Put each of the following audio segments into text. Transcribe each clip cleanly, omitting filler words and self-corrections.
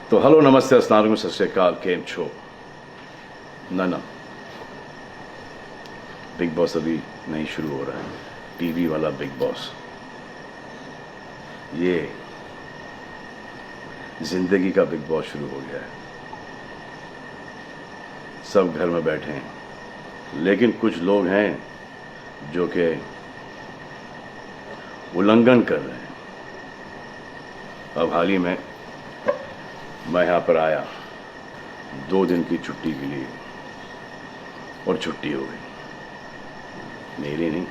तो हेलो नमस्ते अस्सलाम वालेकुम सत श्री अकाल केम छो ना बिग बॉस अभी नहीं शुरू हो रहा है। टीवी वाला बिग बॉस, ये जिंदगी का बिग बॉस शुरू हो गया है। सब घर में बैठे हैं, लेकिन कुछ लोग हैं जो कि उल्लंघन कर रहे हैं। अब हाल ही में मैं यहाँ पर आया 2 दिन की छुट्टी के लिए, और छुट्टी हो गई। मेरी नहीं,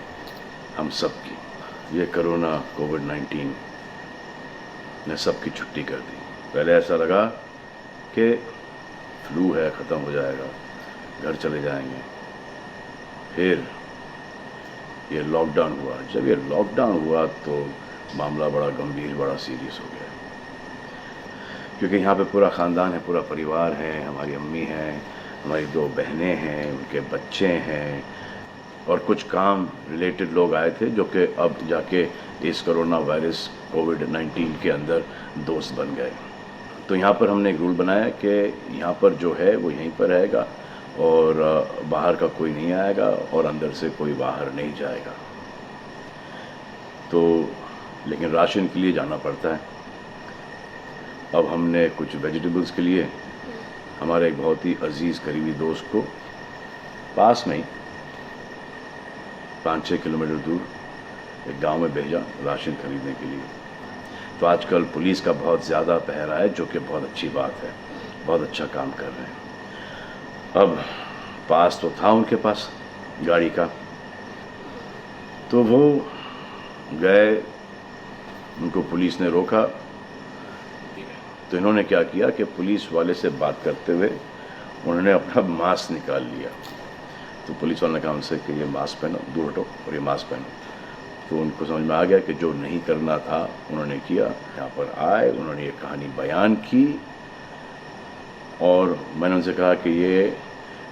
हम सब की। ये कोरोना कोविड-19 ने सबकी छुट्टी कर दी। पहले ऐसा लगा कि फ्लू है, ख़त्म हो जाएगा, घर चले जाएंगे। फिर ये लॉकडाउन हुआ। जब ये लॉकडाउन हुआ तो मामला बड़ा गंभीर, बड़ा सीरियस हो गया, क्योंकि यहाँ पे पूरा ख़ानदान है, पूरा परिवार है। हमारी अम्मी हैं, हमारी 2 बहनें हैं, उनके बच्चे हैं, और कुछ काम रिलेटेड लोग आए थे जो कि अब जाके इस कोरोना वायरस कोविड-19 के अंदर दोस्त बन गए। तो यहाँ पर हमने एक रूल बनाया कि यहाँ पर जो है वो यहीं पर रहेगा, और बाहर का कोई नहीं आएगा, और अंदर से कोई बाहर नहीं जाएगा। तो लेकिन राशन के लिए जाना पड़ता है। अब हमने कुछ वेजिटेबल्स के लिए हमारे एक बहुत ही अजीज़ करीबी दोस्त को पास में ही 5-6 किलोमीटर दूर एक गांव में भेजा राशन खरीदने के लिए। तो आजकल पुलिस का बहुत ज़्यादा पहरा है, जो कि बहुत अच्छी बात है, बहुत अच्छा काम कर रहे हैं। अब पास तो था उनके पास गाड़ी का, तो वो गए, उनको पुलिस ने रोका। तो इन्होंने क्या किया कि पुलिस वाले से बात करते हुए उन्होंने अपना मास्क निकाल लिया। तो पुलिस वाले ने कहा उनसे कि ये मास्क पहनो, दूर हटो और ये मास्क पहनो। तो उनको समझ में आ गया कि जो नहीं करना था उन्होंने किया। यहाँ पर आए, उन्होंने ये कहानी बयान की, और मैंने उनसे कहा कि ये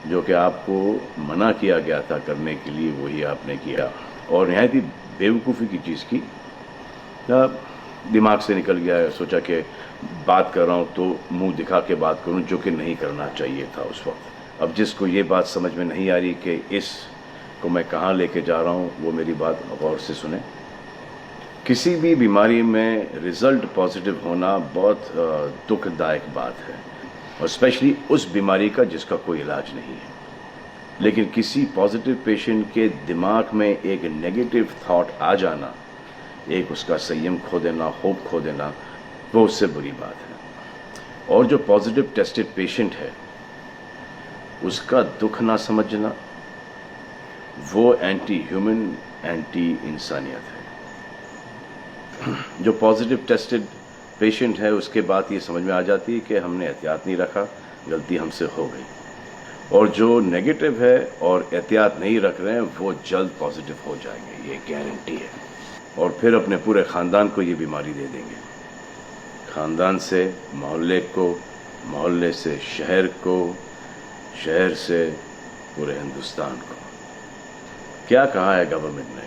जो कि आपको मना किया गया था करने के लिए, वही आपने किया, और नहायत ही बेवकूफ़ी की चीज़ की। दिमाग से निकल गया। सोचा कि बात कर रहा हूँ तो मुंह दिखा के बात करूँ, जो कि नहीं करना चाहिए था उस वक्त। अब जिसको ये बात समझ में नहीं आ रही कि इस को मैं कहाँ लेके जा रहा हूँ, वो मेरी बात गौर से सुने। किसी भी बीमारी में रिज़ल्ट पॉजिटिव होना बहुत दुखदायक बात है, और स्पेशली उस बीमारी का जिसका कोई इलाज नहीं है। लेकिन किसी पॉजिटिव पेशेंट के दिमाग में एक नेगेटिव थॉट आ जाना, एक उसका संयम खो देना, होप खो देना, वो उससे बुरी बात है। और जो पॉजिटिव टेस्टेड पेशेंट है, उसका दुख ना समझना, वो एंटी ह्यूमन, एंटी इंसानियत है। जो पॉजिटिव टेस्टेड पेशेंट है, उसके बाद ये समझ में आ जाती है कि हमने एहतियात नहीं रखा, गलती हमसे हो गई। और जो नेगेटिव है और एहतियात नहीं रख रहे हैं, वो जल्द पॉजिटिव हो जाएंगे, ये गारंटी है। और फिर अपने पूरे ख़ानदान को ये बीमारी दे देंगे। ख़ानदान से मोहल्ले को, मोहल्ले से शहर को, शहर से पूरे हिंदुस्तान को। क्या कहा है गवर्नमेंट ने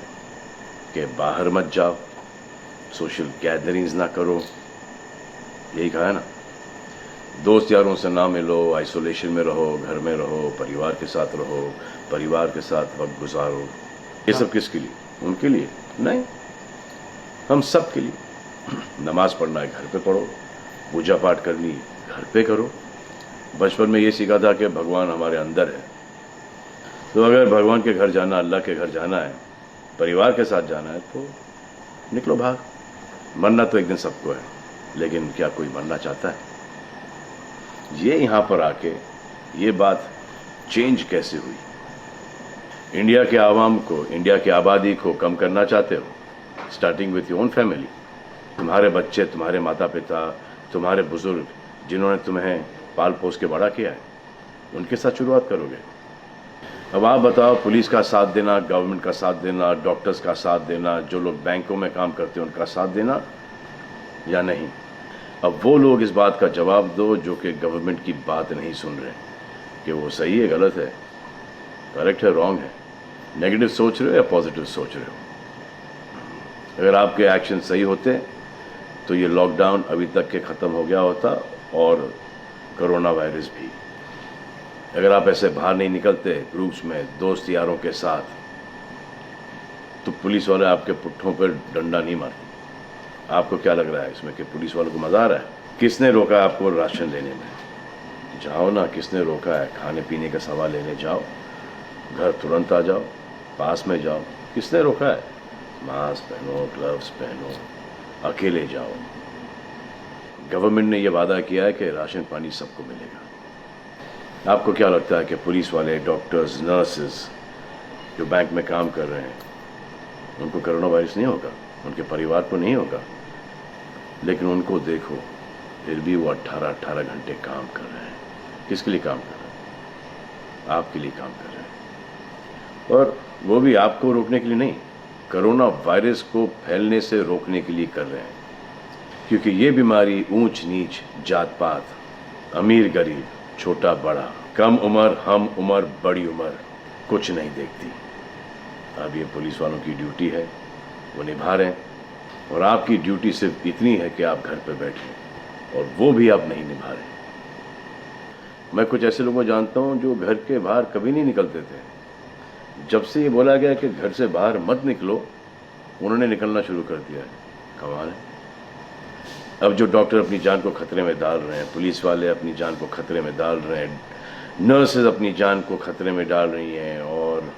कि बाहर मत जाओ, सोशल गैदरिंग्स ना करो, यही कहा है ना। दोस्त यारों से ना मिलो, आइसोलेशन में रहो, घर में रहो, परिवार के साथ रहो, परिवार के साथ वक्त गुजारो। ये सब किसके लिए? उनके लिए नहीं, हम सब के लिए। नमाज पढ़ना है, घर पे पढ़ो। पूजा पाठ करनी है, घर पे करो। बचपन में ये सीखा था कि भगवान हमारे अंदर है, तो अगर भगवान के घर जाना, अल्लाह के घर जाना है, परिवार के साथ जाना है, तो निकलो भाग। मरना तो एक दिन सबको है, लेकिन क्या कोई मरना चाहता है? ये यहाँ पर आके ये बात चेंज कैसे हुई? इंडिया के आवाम को, इंडिया की आबादी को कम करना चाहते हो? Starting with your own family. तुम्हारे बच्चे, तुम्हारे माता पिता, तुम्हारे बुजुर्ग, जिन्होंने तुम्हें पाल पोस के बड़ा किया है, उनके साथ शुरुआत करोगे। अब आप बताओ, पुलिस का साथ देना, गवर्नमेंट का साथ देना, डॉक्टर्स का साथ देना, जो लोग बैंकों में काम करते हैं उनका साथ देना या नहीं? अब वो लोग इस बात का जवाब दो जो कि गवर्नमेंट की बात नहीं सुन रहे, कि वो सही है, गलत है, करेक्ट है, रॉन्ग है, नेगेटिव सोच रहे हो या पॉजिटिव सोच रहे हो। अगर आपके एक्शन सही होते तो ये लॉकडाउन अभी तक के ख़त्म हो गया होता, और कोरोना वायरस भी। अगर आप ऐसे बाहर नहीं निकलते ग्रुप्स में दोस्त यारों के साथ, तो पुलिस वाले आपके पुट्ठों पर डंडा नहीं मारते। आपको क्या लग रहा है इसमें कि पुलिस वालों को मजा आ रहा है? किसने रोका आपको राशन लेने में? जाओ ना, किसने रोका है? खाने पीने का सामान लेने जाओ, घर तुरंत आ जाओ, पास में जाओ, किसने रोका है? मास्क पहनो, ग्लव्स पहनो, अकेले जाओ। गवर्नमेंट ने यह वादा किया है कि राशन पानी सबको मिलेगा। आपको क्या लगता है कि पुलिस वाले, डॉक्टर्स, नर्सेस जो बैंक में काम कर रहे हैं, उनको कोरोना वायरस नहीं होगा? उनके परिवार को नहीं होगा? लेकिन उनको देखो, फिर भी वो 18-18 घंटे काम कर रहे हैं। किसके लिए काम कर रहे हैं? आपके लिए काम कर रहे हैं। और वो भी आपको रोकने के लिए नहीं, कोरोना वायरस को फैलने से रोकने के लिए कर रहे हैं। क्योंकि ये बीमारी ऊंच नीच, जात पात, अमीर गरीब, छोटा बड़ा, कम उम्र, हम उम्र, बड़ी उम्र कुछ नहीं देखती। अब ये पुलिस वालों की ड्यूटी है, वो निभा रहे हैं। और आपकी ड्यूटी सिर्फ इतनी है कि आप घर पर बैठें, और वो भी आप नहीं निभा रहे। मैं कुछ ऐसे लोगों को जानता हूं जो घर के बाहर कभी नहीं निकलते थे। जब से ये बोला गया कि घर से बाहर मत निकलो, उन्होंने निकलना शुरू कर दिया है। कमाल है। अब जो डॉक्टर अपनी जान को खतरे में डाल रहे हैं, पुलिस वाले अपनी जान को खतरे में डाल रहे हैं, नर्सेज अपनी जान को खतरे में डाल रही हैं, और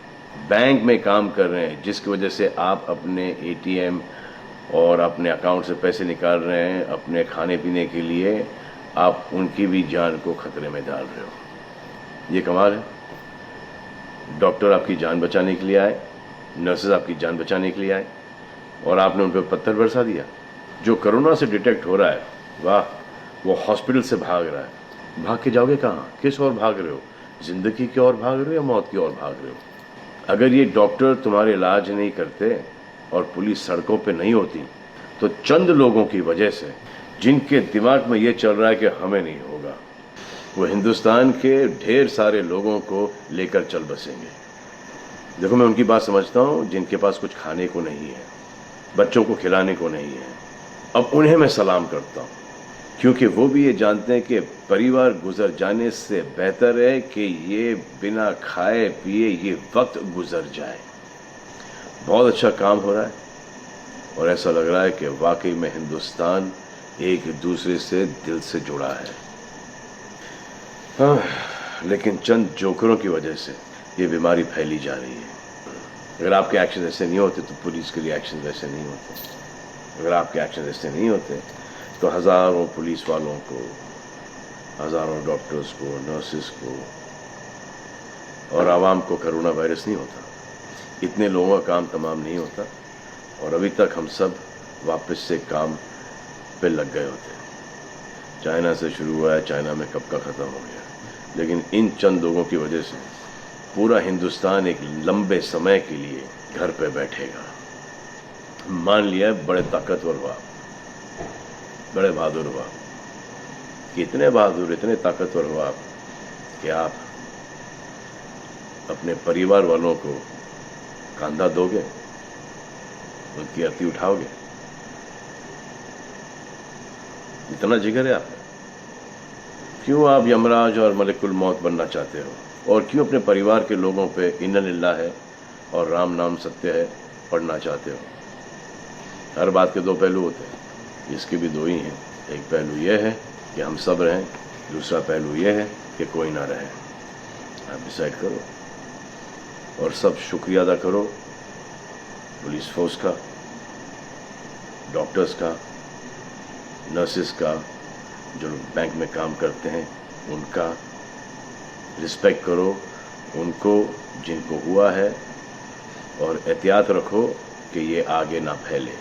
बैंक में काम कर रहे हैं, जिसकी वजह से आप अपने एटीएम और अपने अकाउंट से पैसे निकाल रहे हैं अपने खाने पीने के लिए, आप उनकी भी जान को खतरे में डाल रहे हो। ये कमाल है। डॉक्टर आपकी जान बचाने के लिए आए, नर्सेज आपकी जान बचाने के लिए आए, और आपने उन पर पत्थर बरसा दिया। जो कोरोना से डिटेक्ट हो रहा है, वाह, वो हॉस्पिटल से भाग रहा है। भाग के जाओगे कहाँ? किस ओर भाग रहे हो? जिंदगी की ओर भाग रहे हो या मौत की ओर भाग रहे हो? अगर ये डॉक्टर तुम्हारे इलाज नहीं करते और पुलिस सड़कों पे नहीं होती, तो चंद लोगों की वजह से, जिनके दिमाग में ये चल रहा है कि हमें नहीं होगा, वो हिंदुस्तान के ढेर सारे लोगों को लेकर चल बसेंगे। देखो, मैं उनकी बात समझता हूँ जिनके पास कुछ खाने को नहीं है, बच्चों को खिलाने को नहीं है। अब उन्हें मैं सलाम करता हूँ, क्योंकि वो भी ये जानते हैं कि परिवार गुजर जाने से बेहतर है कि ये बिना खाए पिए ये वक्त गुजर जाए। बहुत अच्छा काम हो रहा है, और ऐसा लग रहा है कि वाकई में हिंदुस्तान एक दूसरे से दिल से जुड़ा है। लेकिन चंद जोकरों की वजह से ये बीमारी फैली जा रही है। अगर आपके एक्शन ऐसे नहीं होते तो पुलिस के लिए एक्शन वैसे नहीं होते। अगर आपके एक्शन ऐसे नहीं होते तो हज़ारों पुलिस वालों को, हज़ारों डॉक्टर्स को, नर्सेस को और आवाम को कोरोना वायरस नहीं होता। इतने लोगों का काम तमाम नहीं होता, और अभी तक हम सब वापस से काम पे लग गए होते। चाइना से शुरू हुआ है, चाइना में कब का ख़त्म हो गया। लेकिन इन चंद लोगों की वजह से पूरा हिंदुस्तान एक लंबे समय के लिए घर पे बैठेगा। मान लिया बड़े ताकतवर हुआ, बड़े बहादुर हुआ, कितने बहादुर, इतने ताकतवर हुआ कि आप अपने परिवार वालों को कंधा दोगे, उनकी अर्थी उठाओगे। इतना जिगर है आप? क्यों आप यमराज और मलिकुल मौत बनना चाहते हो? और क्यों अपने परिवार के लोगों पे इन्ना लिल्लाह है और राम नाम सत्य है पढ़ना चाहते हो? हर बात के दो पहलू होते हैं, इसके भी दो ही हैं। एक पहलू यह है कि हम सब रहें, दूसरा पहलू यह है कि कोई ना रहे। आप डिसाइड करो, और सब शुक्रिया अदा करो पुलिस फोर्स का, डॉक्टर्स का, नर्सेस का, जो लोग बैंक में काम करते हैं उनका रिस्पेक्ट करो, उनको जिनको हुआ है, और एहतियात रखो कि ये आगे ना फैले,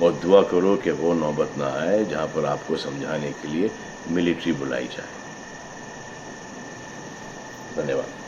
और दुआ करो कि वो नौबत ना आए जहां पर आपको समझाने के लिए मिलिट्री बुलाई जाए। धन्यवाद।